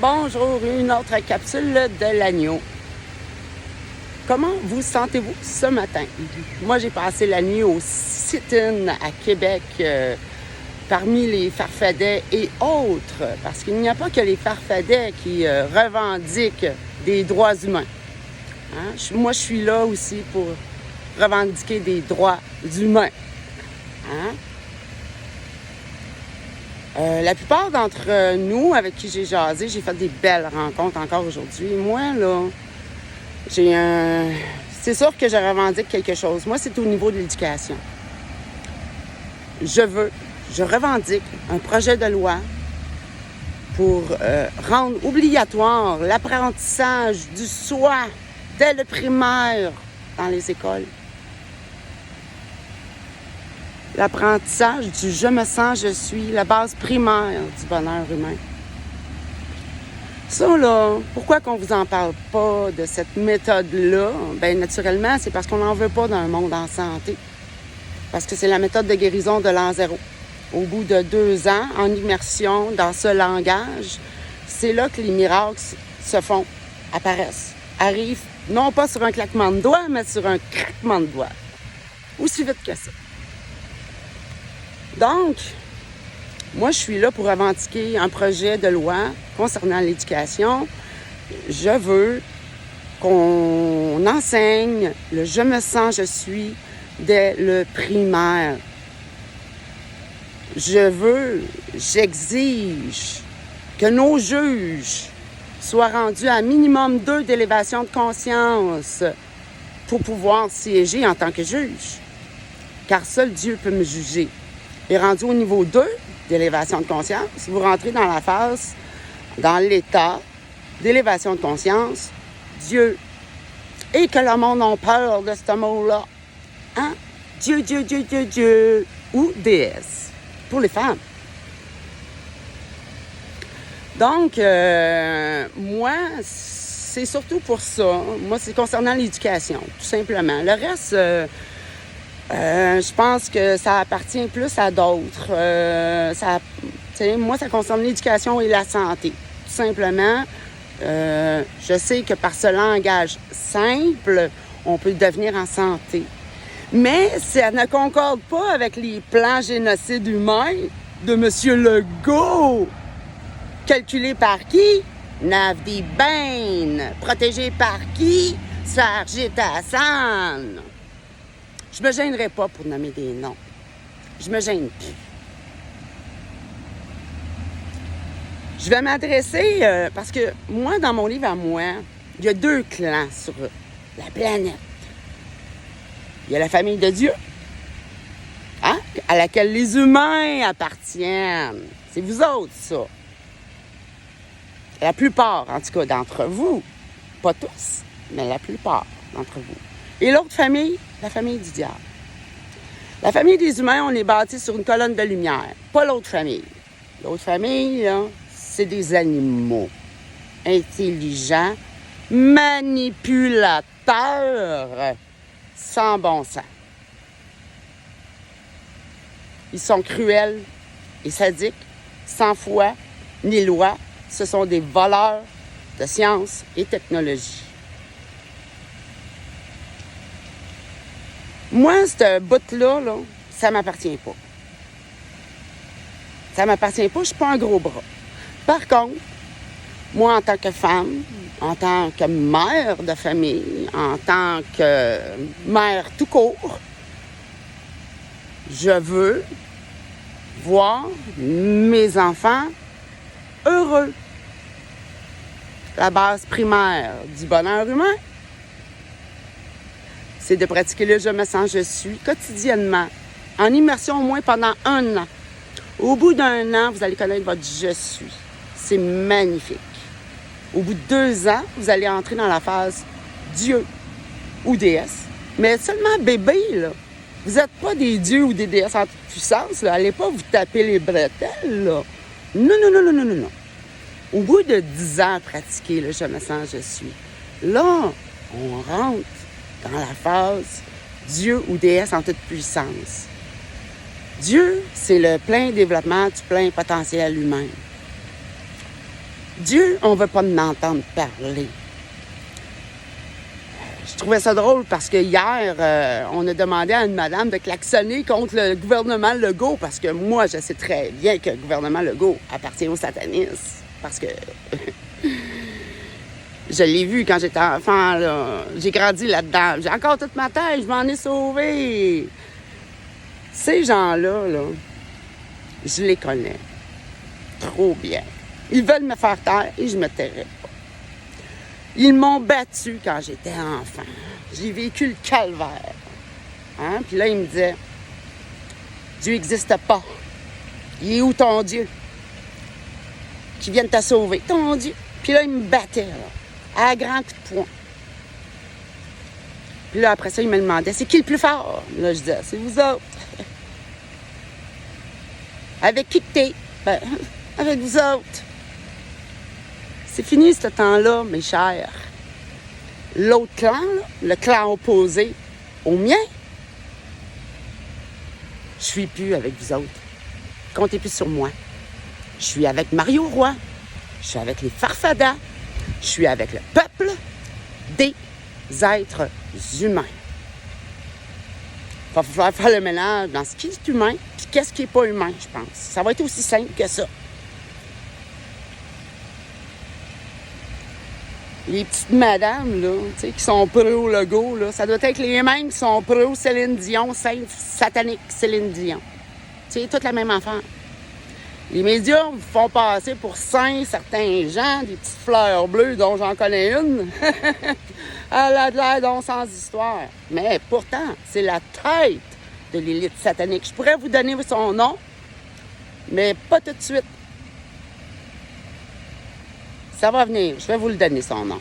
Bonjour, une autre capsule de l'agneau. Comment vous sentez-vous ce matin? Moi, j'ai passé la nuit au sit-in à Québec parmi les farfadets et autres, parce qu'il n'y a pas que les farfadets qui revendiquent des droits humains. Hein? Moi, je suis là aussi pour revendiquer des droits humains. Hein? La plupart d'entre nous avec qui j'ai jasé, j'ai fait des belles rencontres encore aujourd'hui. Moi, là, c'est sûr que je revendique quelque chose. Moi, c'est au niveau de l'éducation. Je revendique un projet de loi pour rendre obligatoire l'apprentissage du soi dès le primaire dans les écoles. L'apprentissage du « je me sens, je suis », la base primaire du bonheur humain. Ça, là, pourquoi qu'on vous en parle pas de cette méthode-là? Bien, naturellement, c'est parce qu'on n'en veut pas d'un monde en santé. Parce que c'est la méthode de guérison de l'an zéro. Au bout de 2 ans, en immersion dans ce langage, c'est là que les miracles se font, apparaissent, arrivent, non pas sur un claquement de doigts, mais sur un craquement de doigts. Aussi vite que ça. Donc, moi, je suis là pour revendiquer un projet de loi concernant l'éducation. Je veux qu'on enseigne le « je me sens, je suis » dès le primaire. J'exige que nos juges soient rendus à minimum 2 d'élévation de conscience pour pouvoir siéger en tant que juge. Car seul Dieu peut me juger. Et rendu au niveau 2 d'élévation de conscience, vous rentrez dans la phase, dans l'état d'élévation de conscience, Dieu. Et que le monde a peur de ce mot-là. Hein? Dieu, Dieu, Dieu, Dieu, Dieu. Ou déesse. Pour les femmes. Donc, moi, c'est surtout pour ça. Moi, c'est concernant l'éducation, tout simplement. Le reste... je pense que ça appartient plus à d'autres. Moi, ça concerne l'éducation et la santé. Tout simplement, je sais que par ce langage simple, on peut devenir en santé. Mais ça ne concorde pas avec les plans génocides humains de M. Legault. Calculé par qui? Navdi Bain. Protégé par qui? Sarjit Hassan. Je me gênerai pas pour nommer des noms. Je me gêne plus. Je vais m'adresser, parce que moi, dans mon livre à moi, il y a 2 clans sur la planète. Il y a la famille de Dieu, hein, à laquelle les humains appartiennent. C'est vous autres, ça. La plupart, en tout cas, d'entre vous. Pas tous, mais la plupart d'entre vous. Et l'autre famille, la famille du diable. La famille des humains, on est bâti sur une colonne de lumière. Pas l'autre famille. L'autre famille, là, c'est des animaux. Intelligents, manipulateurs, sans bon sens. Ils sont cruels et sadiques, sans foi ni loi. Ce sont des voleurs de science et technologie. Moi, ce bout-là, là, ça m'appartient pas. Ça m'appartient pas, je suis pas un gros bras. Par contre, moi, en tant que femme, en tant que mère de famille, en tant que mère tout court, je veux voir mes enfants heureux. La base primaire du bonheur humain, c'est de pratiquer le « je me sens, je suis » quotidiennement, en immersion au moins pendant 1 an. Au bout d'1 an, vous allez connaître votre « je suis ». C'est magnifique. Au bout de 2 ans, vous allez entrer dans la phase Dieu ou déesse, mais seulement bébé, là. Vous n'êtes pas des dieux ou des déesses en toute puissance, là. Allez pas vous taper les bretelles, là. Non, non, non, non, non, non, non. Au bout de 10 ans à pratiquer le « je me sens, je suis », là, on rentre dans la phase Dieu ou déesse en toute puissance. Dieu, c'est le plein développement du plein potentiel humain. Dieu, on ne veut pas m'entendre parler. Je trouvais ça drôle parce que hier, on a demandé à une madame de klaxonner contre le gouvernement Legault parce que moi, je sais très bien que le gouvernement Legault appartient aux satanistes. Parce que je l'ai vu quand j'étais enfant, là. J'ai grandi là-dedans. J'ai encore toute ma tête, je m'en ai sauvé. Ces gens-là, là, je les connais trop bien. Ils veulent me faire taire et je me tairai pas. Ils m'ont battu quand j'étais enfant. J'ai vécu le calvaire. Hein? Puis là, ils me disaient, Dieu n'existe pas. Il est où ton Dieu? Qui vient de te sauver. Ton Dieu. Puis là, ils me battaient, là, à grands coups de poing. Puis là, après ça, ils me demandaient, c'est qui le plus fort? Là, je disais, c'est vous autres. Avec qui que t'es? Ben, avec vous autres. C'est fini ce temps-là, mes chers. L'autre clan, là, le clan opposé au mien, je suis plus avec vous autres. Comptez plus sur moi. Je suis avec Mario Roy. Je suis avec les Farfadas. Je suis avec le peuple des êtres humains. Il va falloir faire le mélange dans ce qui est humain et qu'est-ce qui n'est pas humain, je pense. Ça va être aussi simple que ça. Les petites madames, là, tu sais, qui sont pro-Legault, là, ça doit être les mêmes qui sont pro-Céline Dion, sainte satanique Céline Dion. Tu sais, toute la même affaire. Les médias vous font passer pour saints certains gens, des petites fleurs bleues dont j'en connais une. Elle a de l'air donc sans histoire. Mais pourtant, c'est la tête de l'élite satanique. Je pourrais vous donner son nom, mais pas tout de suite. Ça va venir. Je vais vous le donner, son nom.